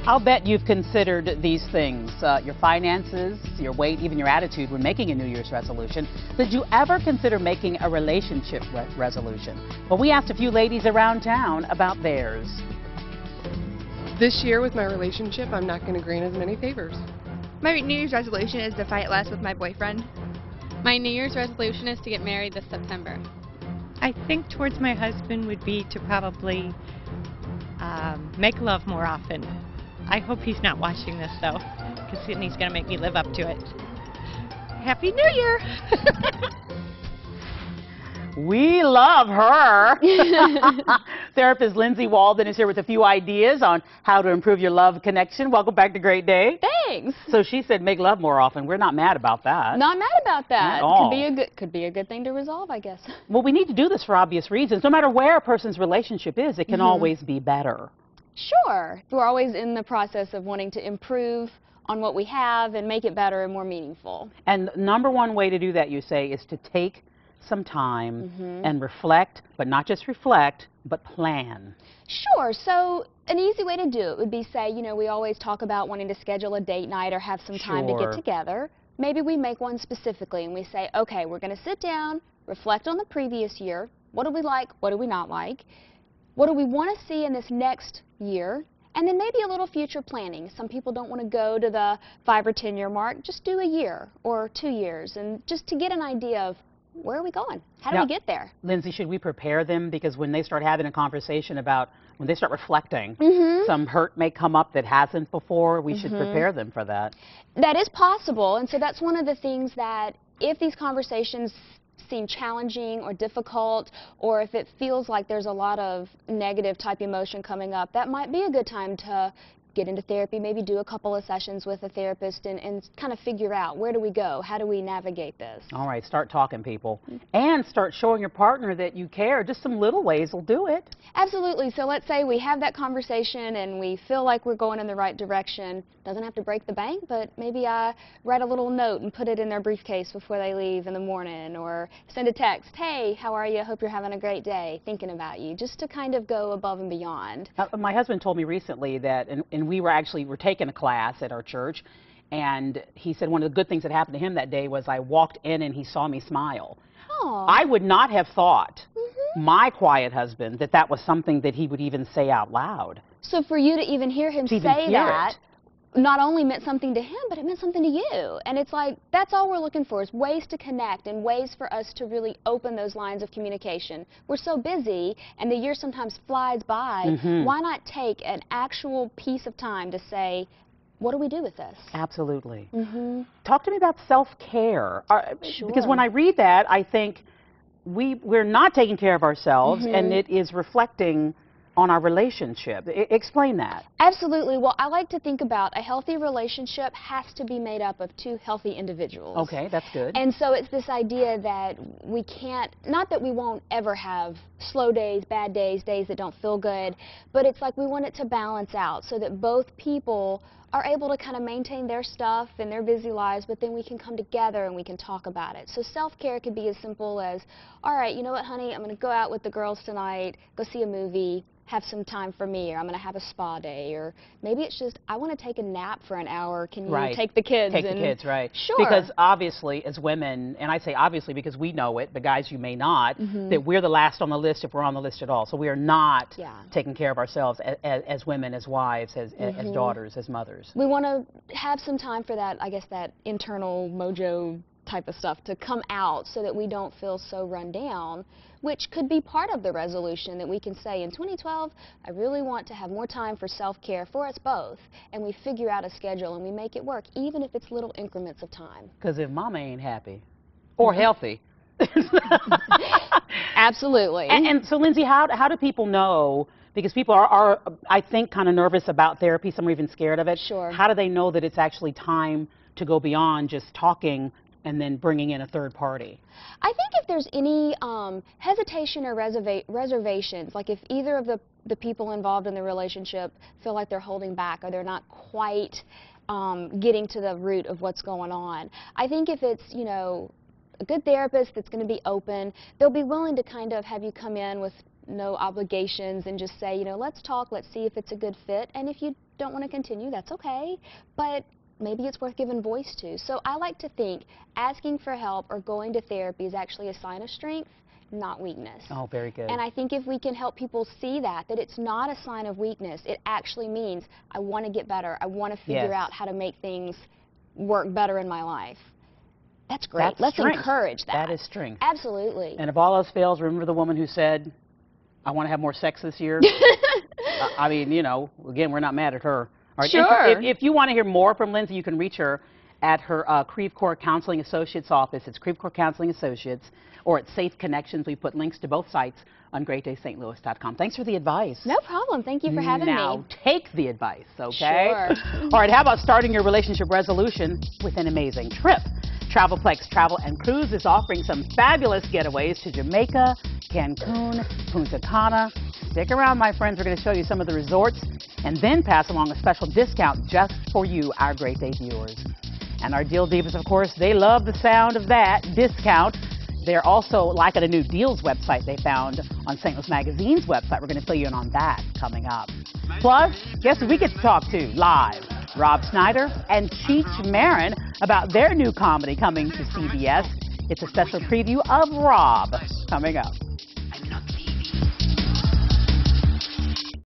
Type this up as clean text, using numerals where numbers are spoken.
I'll bet you've considered these things, your finances, your weight, even your attitude when making a New Year's resolution. Did you ever consider making a relationship resolution? Well, we asked a few ladies around town about theirs. This year with my relationship, I'm not going to grant as many favors. My New Year's resolution is to fight less with my boyfriend. My New Year's resolution is to get married this September. I think towards my husband would be to probably make love more often. I hope he's not watching this though, because then he's going to make me live up to it. Happy New Year! We love her. Therapist Lindsay Walden is here with a few ideas on how to improve your love connection. Welcome back to Great Day. Thanks. So she said make love more often. We're not mad about that. Not mad about that. At all. Could be a good thing to resolve, I guess. Well, we need to do this for obvious reasons. No matter where a person's relationship is, it can always be better. Sure. We're always in the process of wanting to improve on what we have and make it better and more meaningful. And the number one way to do that, you say, is to take some time and reflect, but not just reflect, but plan. Sure. So an easy way to do it would be, say, you know, we always talk about wanting to schedule a date night or have some time to get together. Maybe we make one specifically and we say, okay, we're going to sit down, reflect on the previous year. What do we like? What do we not like? What do we want to see in this next year? And then maybe a little future planning. Some people don't want to go to the 5 or 10 year mark. Just do a year or 2 years, and just to get an idea of where are we going? How do we get there? Lindsay, should we prepare them? Because when they start having a conversation about, when they start reflecting, some hurt may come up that hasn't before. We should prepare them for that. That is possible, and so that's one of the things that if these conversations seem challenging or difficult, or if it feels like there's a lot of negative type emotion coming up, that might be a good time to get into therapy, maybe do a couple of sessions with a therapist and kind of figure out where do we go, how do we navigate this. All right, start talking, people. And start showing your partner that you care. Just some little ways will do it. Absolutely. So let's say we have that conversation and we feel like we're going in the right direction. Doesn't have to break the bank, but maybe I write a little note and put it in their briefcase before they leave in the morning, or send a text, hey, how are you? Hope you're having a great day, thinking about you, just to kind of go above and beyond. My husband told me recently that, and we were taking a class at our church, and he said one of the good things that happened to him that day was I walked in and he saw me smile. Oh. I would not have thought, my quiet husband, that that was something that he would even say out loud. So for you to even hear him say that, not only meant something to him, but it meant something to you. And it's like, that's all we're looking for, is ways to connect and ways for us to really open those lines of communication. We're so busy, and the year sometimes flies by. Why not take an actual piece of time to say, what do we do with this? Absolutely. Talk to me about self-care. Because when I read that, I think we're not taking care of ourselves, and it is reflecting on our relationship. Explain that. Absolutely. Well, I like to think about a healthy relationship has to be made up of two healthy individuals. Okay, that's good. And so it's this idea that we can't, not that we won't ever have slow days, bad days, days that don't feel good, but it's like we want it to balance out so that both people are able to kind of maintain their stuff and their busy lives, but then we can come together and we can talk about it. So self-care could be as simple as, all right, you know what, honey, I'm going to go out with the girls tonight, go see a movie, have some time for me, or I'm going to have a spa day, or maybe it's just, I want to take a nap for an hour. Can you take the kids? Take the kids, right. Sure. Because obviously, as women, and I say obviously because we know it, but guys, you may not, that we're the last on the list if we're on the list at all. So we are not taking care of ourselves as women, as wives, as daughters, as mothers. We want to have some time for that, I guess, that internal mojo type of stuff to come out so that we don't feel so run down, which could be part of the resolution that we can say in 2012, I really want to have more time for self-care for us both, and we figure out a schedule and we make it work, even if it's little increments of time. Because if mama ain't happy or healthy. Absolutely. And so, Lindsay, how do people know, because people are I think, kind of nervous about therapy, some are even scared of it. Sure. How do they know that it's actually time to go beyond just talking and then bringing in a third party? I think if there's any hesitation or reservations, like if either of the people involved in the relationship feel like they're holding back or they're not quite getting to the root of what's going on, I think if it's, you know, a good therapist that's going to be open, they'll be willing to kind of have you come in with no obligations and just say, you know, let's talk, let's see if it's a good fit, and if you don't want to continue, that's okay, but maybe it's worth giving voice to. So I like to think asking for help or going to therapy is actually a sign of strength, not weakness. Oh, very good. And I think if we can help people see that it's not a sign of weakness, it actually means I want to get better, I want to figure out how to make things work better in my life. That's great. That's Let's strength. encourage that. That is strength. Absolutely. And if all else fails, remember the woman who said, I want to have more sex this year? I mean, you know, again, we're not mad at her. All right. Sure. If you want to hear more from Lindsay, you can reach her at her Creve Coeur Counseling Associates office. It's Creve Coeur Counseling Associates, or at Safe Connections. We put links to both sites on GreatDaySt.Louis.com. Thanks for the advice. No problem. Thank you for having now, me. take the advice, okay? Sure. All right, how about starting your relationship resolution with an amazing trip? Travelplex Travel and Cruise is offering some fabulous getaways to Jamaica, Cancun, Punta Cana. Stick around, my friends. We're going to show you some of the resorts and then pass along a special discount just for you, our Great Day viewers. And our Deal Divas, of course, they love the sound of that discount. They're also liking a new deals website they found on St. Louis Magazine's website. We're going to fill you in on that coming up. Plus, guess who we get to talk to live? Rob Schneider and Cheech Marin about their new comedy coming to CBS. It's a special preview of Rob coming up.